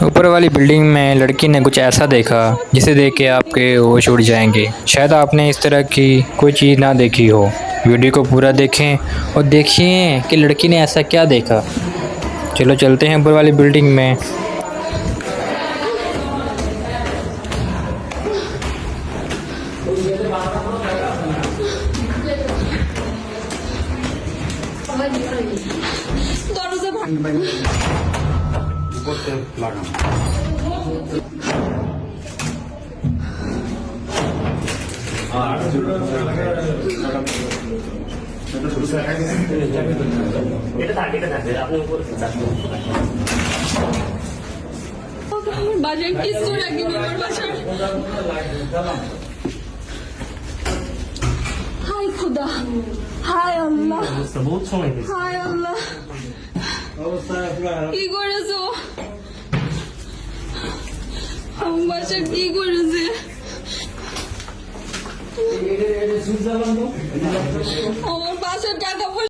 ऊपर वाली बिल्डिंग में लड़की ने कुछ ऐसा देखा जिसे देख के आपके होश उड़ जाएंगे। शायद आपने इस तरह की कोई चीज़ ना देखी हो। वीडियो को पूरा देखें और देखिए कि लड़की ने ऐसा क्या देखा। चलो चलते हैं ऊपर वाली बिल्डिंग में। দরজা ভাঙ করতে লাগানো বাজার কিছু রাখিনি আমার বাসার। হায় খুদা, হায় আল্লাহ, হায় আল্লাহ, কি করেছো আমার বাসার, কি করেছে আমার বাসার টাকা পয়সা